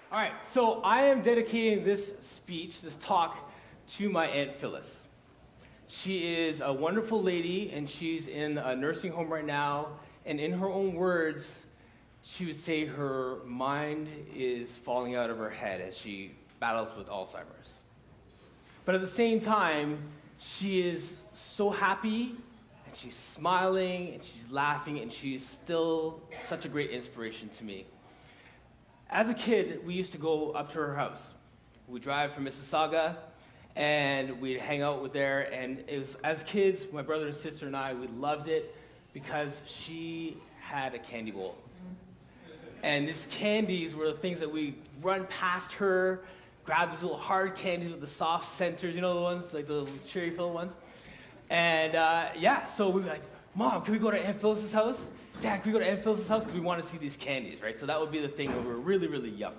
All right, so I am dedicating this speech, this talk, to my Aunt Phyllis. She is a wonderful lady, and she's in a nursing home right now, and in her own words, she would say her mind is falling out of her head as she battles with Alzheimer's. But at the same time, she is so happy, and she's smiling, and she's laughing, and she's still such a great inspiration to me. As a kid, we used to go up to her house. We'd drive from Mississauga, and we'd hang out with there, and it was, as kids, my brother and sister and I, we loved it because she had a candy bowl. And these candies were the things that we run past her, grab these little hard candies with the soft centers, you know the ones, like the little cherry-filled ones? And so we'd be like, Mom, can we go to Aunt Phyllis's house? Dad, can we go to Aunt Phyllis's house? Because we want to see these candies, right? So that would be the thing when we were really, really young.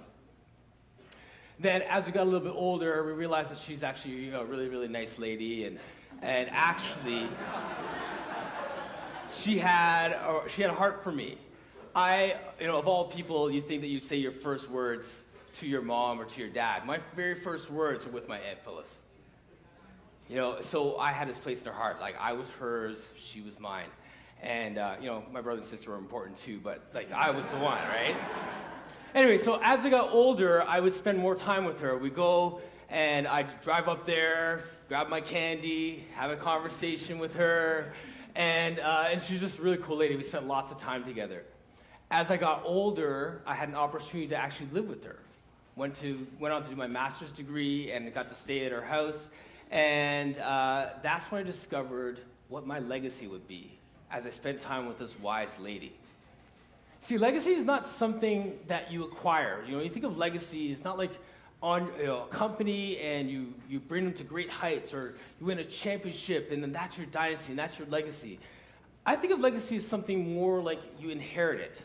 Then as we got a little bit older, we realized that she's actually a really, really nice lady, and actually, she had a heart for me. Of all people, you'd think that you'd say your first words to your mom or to your dad. My very first words were with my Aunt Phyllis. So I had this place in her heart. Like, I was hers, she was mine. And, my brother and sister were important too, but, I was the one, right? Anyway, so as we got older, I would spend more time with her. We'd go, and I'd drive up there, grab my candy, have a conversation with her, and she was just a really cool lady. We spent lots of time together. As I got older, I had an opportunity to actually live with her. Went on to do my master's degree and got to stay at her house. And that's when I discovered what my legacy would be as I spent time with this wise lady. See, legacy is not something that you acquire. You think of legacy, it's not like on a company and you bring them to great heights, or you win a championship and then that's your dynasty and that's your legacy. I think of legacy as something more like you inherit it.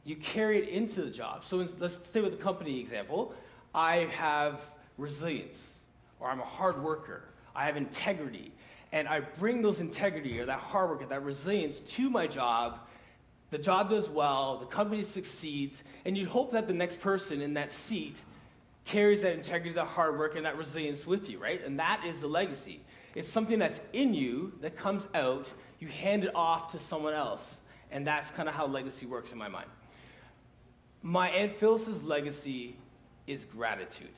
You carry it into the job. So let's stay with the company example. I have resilience, or I'm a hard worker. I have integrity. And I bring those integrity or that hard work or that resilience to my job. The job does well, the company succeeds, and you'd hope that the next person in that seat carries that integrity, that hard work, and that resilience with you, right? And that is the legacy. It's something that's in you that comes out, you hand it off to someone else, and that's kind of how legacy works in my mind. My Aunt Phyllis's legacy is gratitude.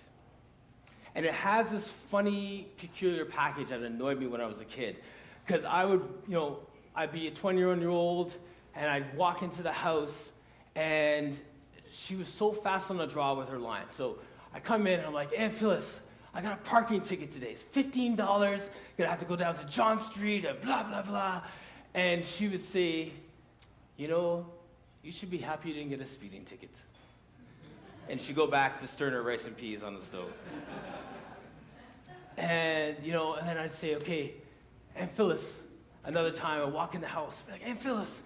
And it has this funny, peculiar package that annoyed me when I was a kid. Because I'd be a 20-year-old, and I'd walk into the house, and she was so fast on the draw with her line. So I come in, and I'm like, Aunt Phyllis, I got a parking ticket today. It's $15. Gonna have to go down to John Street, and blah, blah, blah. And she would say, you should be happy you didn't get a speeding ticket. And she'd go back to stirring her rice and peas on the stove. And then I'd say, okay, Aunt Phyllis, another time I walk in the house, I'd be like, Aunt Phyllis,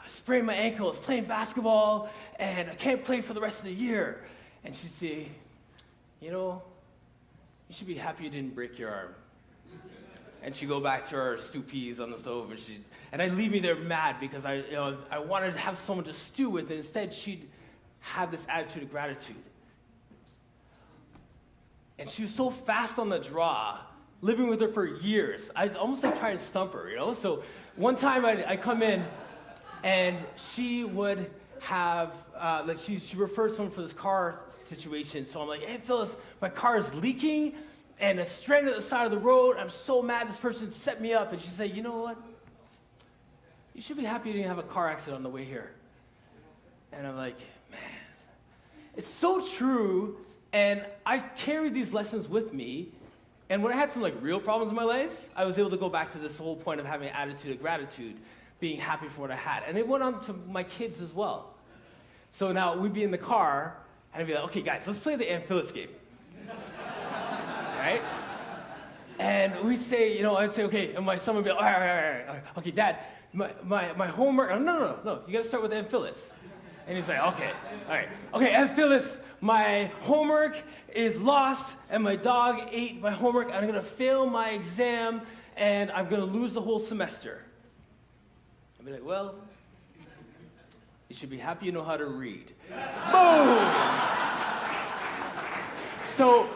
I sprained my ankle, I was playing basketball, and I can't play for the rest of the year. And she'd say, you should be happy you didn't break your arm. And she'd go back to her stew peas on the stove, and I'd leave me there mad because I wanted to have someone to stew with, and instead she'd have this attitude of gratitude. And she was so fast on the draw, living with her for years. I'd almost try to stump her, So one time I'd come in, and she would have, she referred someone for this car situation. So I'm like, hey, Phyllis, my car is leaking, and it's stranded at the side of the road. I'm so mad this person set me up. And she'd say, you know what? You should be happy you didn't have a car accident on the way here. And I'm like, man, it's so true. And I carried these lessons with me. And when I had some real problems in my life, I was able to go back to this whole point of having an attitude of gratitude, being happy for what I had. And it went on to my kids as well. So now we'd be in the car, and I'd be like, okay, guys, let's play the Aunt Phyllis game. Right? And we'd say, I'd say, okay, and my son would be like, all right. Okay, Dad, my homework, no, you gotta start with Aunt Phyllis. And he's like, okay, all right. Okay, Aunt Phyllis, my homework is lost, and my dog ate my homework, and I'm gonna fail my exam, and I'm gonna lose the whole semester. I'd be like, well, you should be happy you know how to read. Boom! So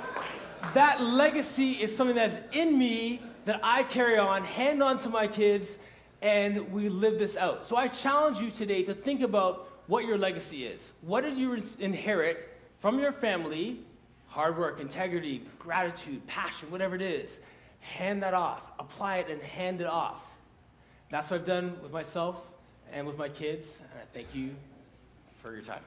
that legacy is something that's in me that I carry on, hand on to my kids, and we live this out. So I challenge you today to think about what your legacy is. What did you inherit from your family? Hard work, integrity, gratitude, passion, whatever it is. Hand that off. Apply it and hand it off. That's what I've done with myself and with my kids, and I thank you for your time.